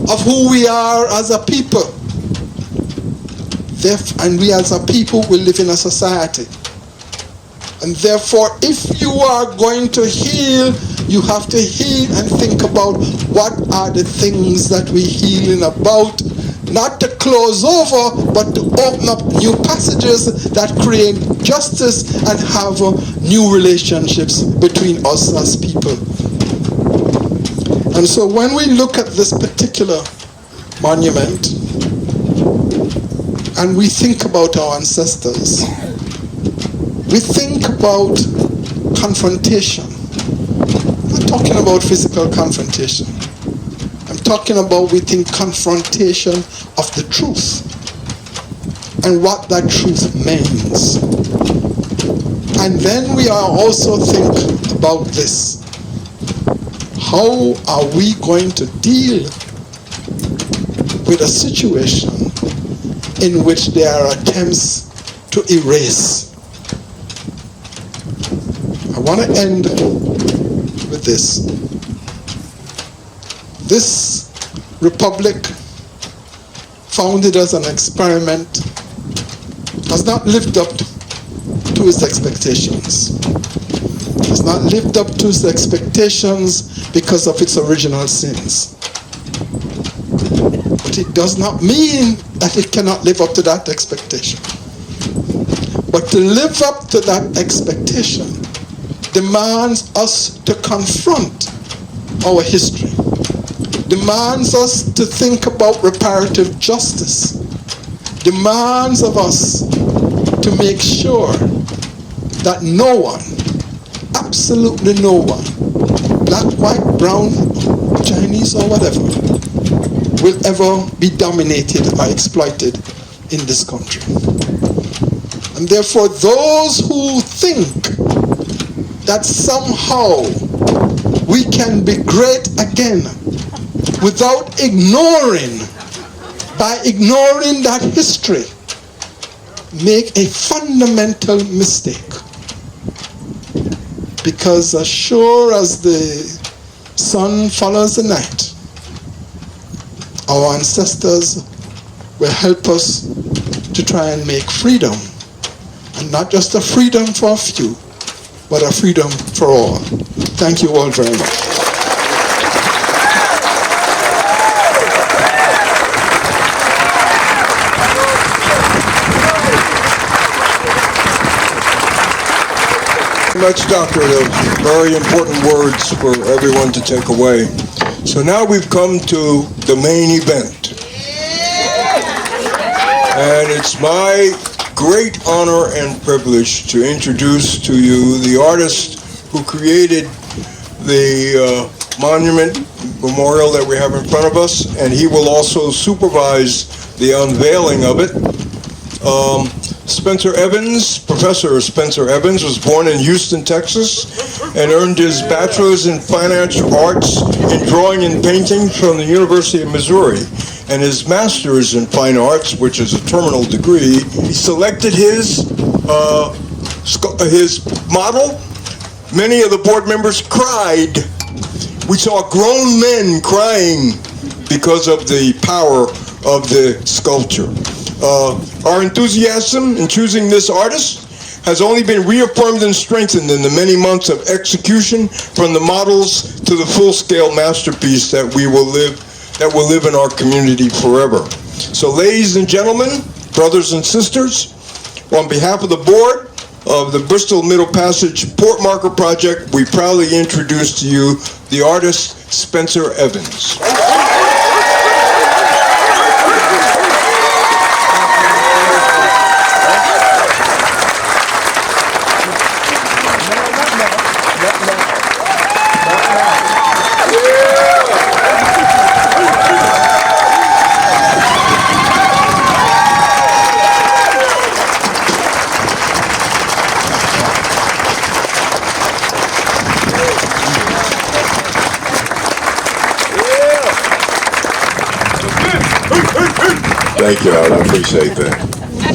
of who we are as a people. And we as a people will live in a society. And therefore, if you are going to heal, you have to heal and think about what are the things that we're healing about, not to close over, but to open up new passages that create justice and have new relationships between us as people. And so when we look at this particular monument, and we think about our ancestors, we think about confrontation. I'm not talking about physical confrontation. I'm talking about, we think, confrontation of the truth and what that truth means. And then we are also thinking about this. How are we going to deal with a situation in which there are attempts to erase? I want to end with this. This republic, founded as an experiment, has not lived up to its expectations. It has not lived up to its expectations because of its original sins. But it does not mean that it cannot live up to that expectation. But to live up to that expectation demands us to confront our history, demands us to think about reparative justice, demands of us to make sure that no one, absolutely no one, black, white, brown, Chinese or whatever, will ever be dominated or exploited in this country. And therefore, those who think that somehow we can be great again without by ignoring that history, make a fundamental mistake. Because as sure as the sun follows the night, our ancestors will help us to try and make freedom, and not just a freedom for a few, but a freedom for all. Thank you all very much. Much, Doctor. Those very important words for everyone to take away. So now we've come to the main event. And it's my great honor and privilege to introduce to you the artist who created the monument memorial that we have in front of us, and he will also supervise the unveiling of it. Spencer Evans, Professor Spencer Evans, was born in Houston, Texas, and earned his bachelor's in fine arts in drawing and painting from the University of Missouri, and his master's in fine arts, which is a terminal degree. He selected his model. Many of the board members cried. We saw grown men crying because of the power of the sculpture. Our enthusiasm in choosing this artist has only been reaffirmed and strengthened in the many months of execution, from the models to the full-scale masterpiece that will live in our community forever. So, ladies and gentlemen, brothers and sisters, on behalf of the board of the Bristol Middle Passage Port Marker Project, we proudly introduce to you the artist Spencer Evans. Thank you, Howard. I appreciate that.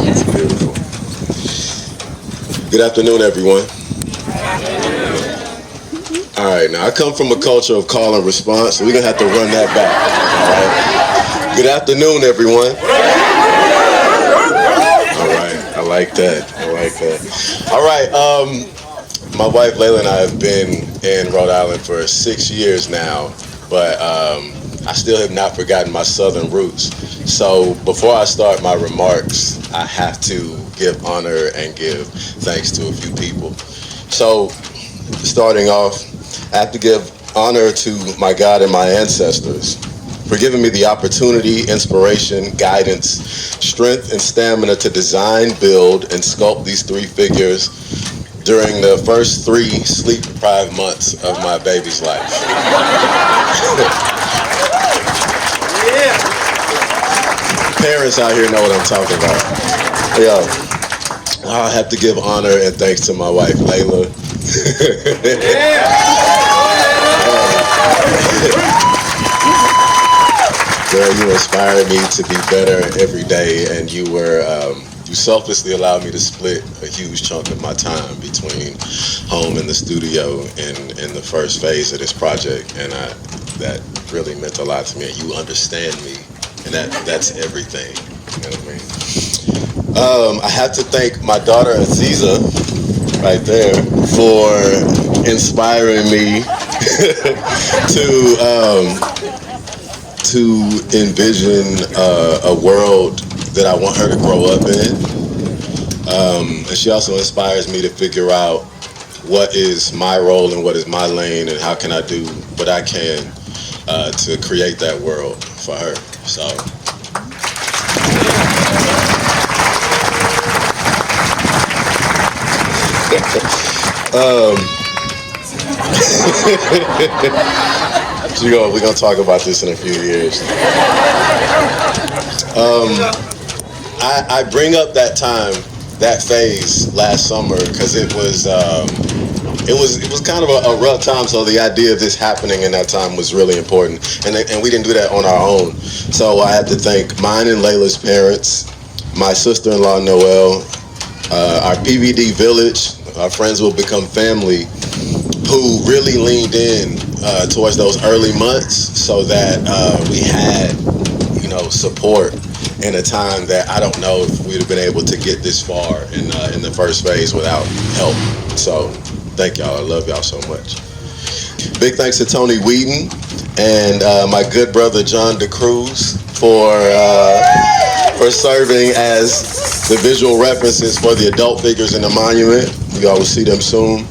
It's beautiful. Good afternoon, everyone. All right, now I come from a culture of call and response, so we're going to have to run that back. All right. Good afternoon, everyone. All right, I like that. All right, my wife Layla and I have been in Rhode Island for 6 years now, but I still have not forgotten my southern roots. So before I start my remarks, I have to give honor and give thanks to a few people. So starting off, I have to give honor to my God and my ancestors for giving me the opportunity, inspiration, guidance, strength, and stamina to design, build, and sculpt these three figures during the first 3 sleep-deprived months of my baby's life. Parents out here know what I'm talking about. Yeah. I have to give honor and thanks to my wife, Layla. Girl, you inspired me to be better every day, and you selflessly allowed me to split a huge chunk of my time between home and the studio in the first phase of this project, and that really meant a lot to me. And you understand me, and that's everything. You know what I mean? I have to thank my daughter Aziza, right there, for inspiring me to envision a world that I want her to grow up in. And she also inspires me to figure out what is my role and what is my lane, and how can I do what I can to create that world for her. So. We're gonna talk about this in a few years. I bring up that time, that phase last summer, because it was kind of a rough time. So the idea of this happening in that time was really important, and we didn't do that on our own. So I have to thank mine and Layla's parents, my sister-in-law Noelle, our PVD village, our Friends Will Become Family, who really leaned in towards those early months, so that we had, support in a time that I don't know if we'd have been able to get this far in the first phase without help. So thank y'all. I love y'all so much. Big thanks to Tony Whedon and my good brother John DeCruz for serving as the visual references for the adult figures in the monument. You all will see them soon.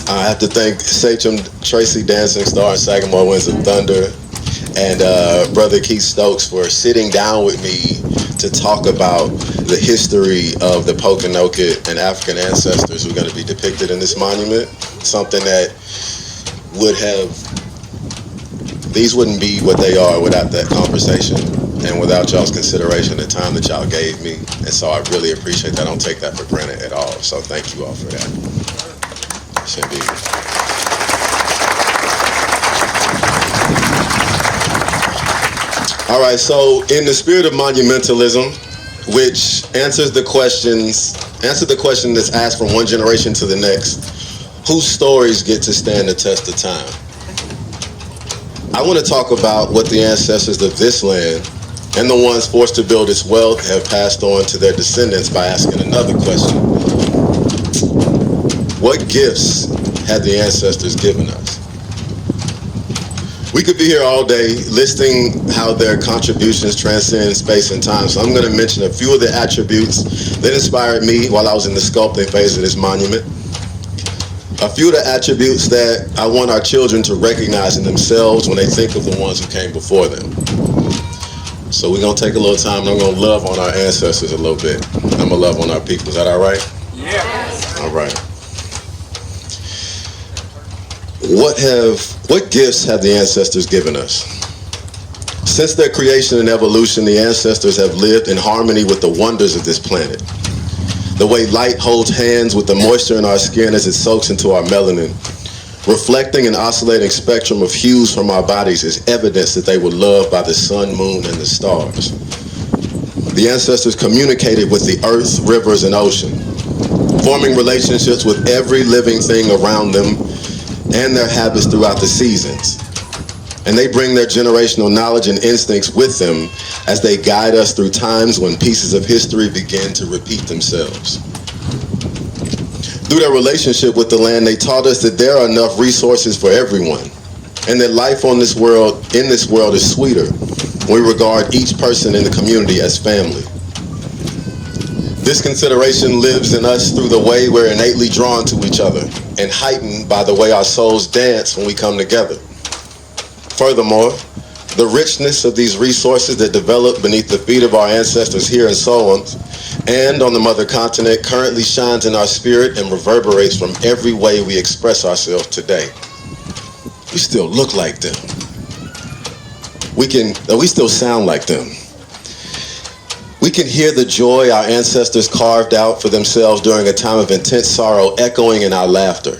I have to thank Sachem Tracy Dancing Star and Sagamore Winds of Thunder, and Brother Keith Stokes for sitting down with me to talk about the history of the Pokanoket and African ancestors who are going to be depicted in this monument. Something that these wouldn't be what they are without that conversation and without y'all's consideration, the time that y'all gave me. And so I really appreciate that. I don't take that for granted at all. So thank you all for that. Yes, indeed. All right, so in the spirit of monumentalism, which answers the question that's asked from one generation to the next, whose stories get to stand the test of time? I want to talk about what the ancestors of this land and the ones forced to build its wealth have passed on to their descendants by asking another question. What gifts have the ancestors given us? We could be here all day listing how their contributions transcend space and time, so I'm going to mention a few of the attributes that inspired me while I was in the sculpting phase of this monument. A few of the attributes that I want our children to recognize in themselves when they think of the ones who came before them. So we're going to take a little time and I'm going to love on our ancestors a little bit. I'm going to love on our people. Is that all right? Yeah. All right. What gifts have the ancestors given us? Since their creation and evolution, the ancestors have lived in harmony with the wonders of this planet. The way light holds hands with the moisture in our skin as it soaks into our melanin, reflecting an oscillating spectrum of hues from our bodies is evidence that they were loved by the sun, moon, and the stars. The ancestors communicated with the earth, rivers, and ocean, forming relationships with every living thing around them and their habits throughout the seasons. And they bring their generational knowledge and instincts with them as they guide us through times when pieces of history begin to repeat themselves. Through their relationship with the land, they taught us that there are enough resources for everyone, and that life in this world is sweeter when we regard each person in the community as family. This consideration lives in us through the way we're innately drawn to each other and heightened by the way our souls dance when we come together. Furthermore, the richness of these resources that developed beneath the feet of our ancestors here in Solon and on the mother continent currently shines in our spirit and reverberates from every way we express ourselves today. We still look like them. We still sound like them. We can hear the joy our ancestors carved out for themselves during a time of intense sorrow echoing in our laughter.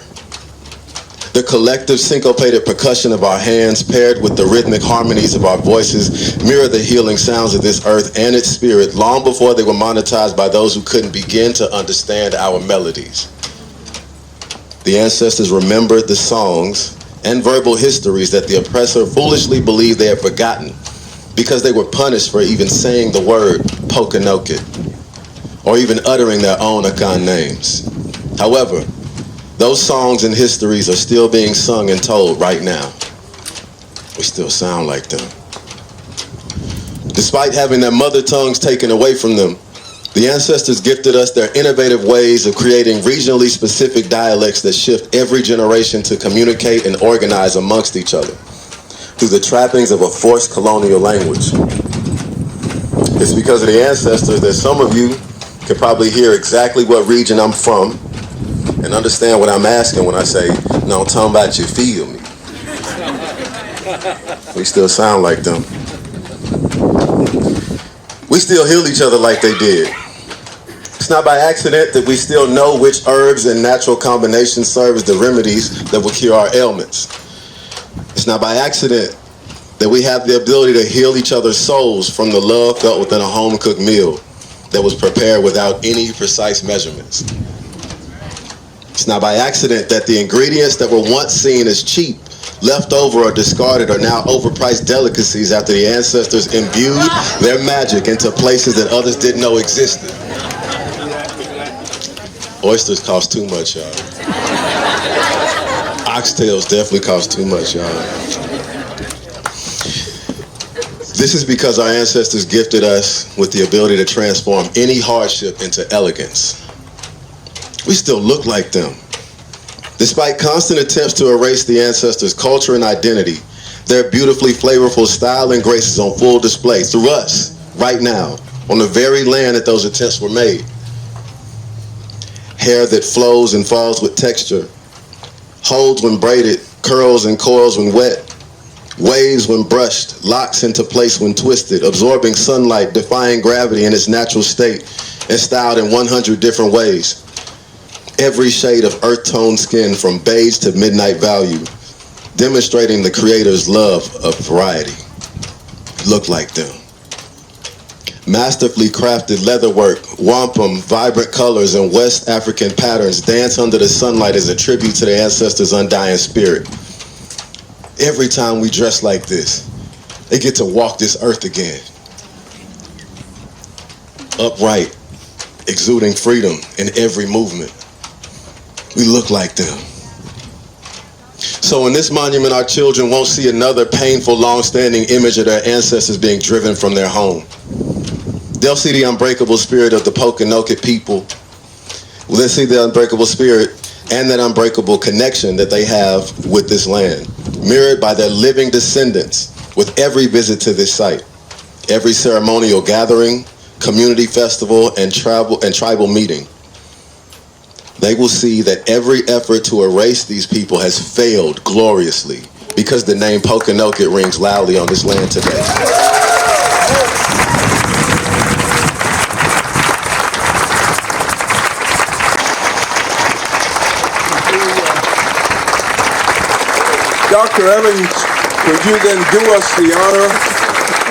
The collective syncopated percussion of our hands paired with the rhythmic harmonies of our voices mirror the healing sounds of this earth and its spirit long before they were monetized by those who couldn't begin to understand our melodies. The ancestors remembered the songs and verbal histories that the oppressor foolishly believed they had forgotten because they were punished for even saying the word Pokanoket or even uttering their own Akan names. However, those songs and histories are still being sung and told right now. We still sound like them. Despite having their mother tongues taken away from them, the ancestors gifted us their innovative ways of creating regionally specific dialects that shift every generation to communicate and organize amongst each other through the trappings of a forced colonial language. It's because of the ancestors that some of you can probably hear exactly what region I'm from and understand what I'm asking when I say, no, I'm talking about you feel me. We still sound like them. We still heal each other like they did. It's not by accident that we still know which herbs and natural combinations serve as the remedies that will cure our ailments. It's not by accident that we have the ability to heal each other's souls from the love felt within a home-cooked meal that was prepared without any precise measurements. It's not by accident that the ingredients that were once seen as cheap, leftover, or discarded are now overpriced delicacies after the ancestors imbued their magic into places that others didn't know existed. Oysters cost too much, y'all. Oxtails definitely cost too much, y'all. This is because our ancestors gifted us with the ability to transform any hardship into elegance. We still look like them. Despite constant attempts to erase the ancestors' culture and identity, their beautifully flavorful style and grace is on full display through us, right now, on the very land that those attempts were made. Hair that flows and falls with texture, holds when braided, curls and coils when wet, waves when brushed, locks into place when twisted, absorbing sunlight, defying gravity in its natural state, and styled in 100 different ways. Every shade of earth-toned skin from beige to midnight value, demonstrating the creator's love of variety. Look like them. Masterfully crafted leatherwork, wampum, vibrant colors, and West African patterns dance under the sunlight as a tribute to the ancestors' undying spirit. Every time we dress like this, they get to walk this earth again. Upright, exuding freedom in every movement. We look like them. So in this monument, our children won't see another painful, long-standing image of their ancestors being driven from their home. They'll see the unbreakable spirit of the Pokanoket people. They'll see the unbreakable spirit and that unbreakable connection that they have with this land, mirrored by their living descendants with every visit to this site, every ceremonial gathering, community festival, and tribal meeting. They will see that every effort to erase these people has failed gloriously because the name Pokanoket rings loudly on this land today. Dr. Evans, would you then do us the honor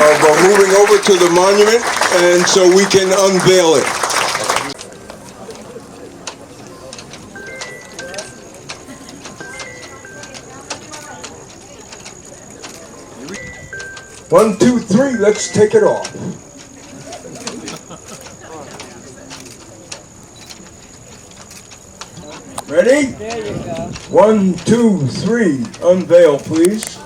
of moving over to the monument and so we can unveil it? One, two, three, let's take it off. Ready? There you go. 1, 2, 3, unveil, please.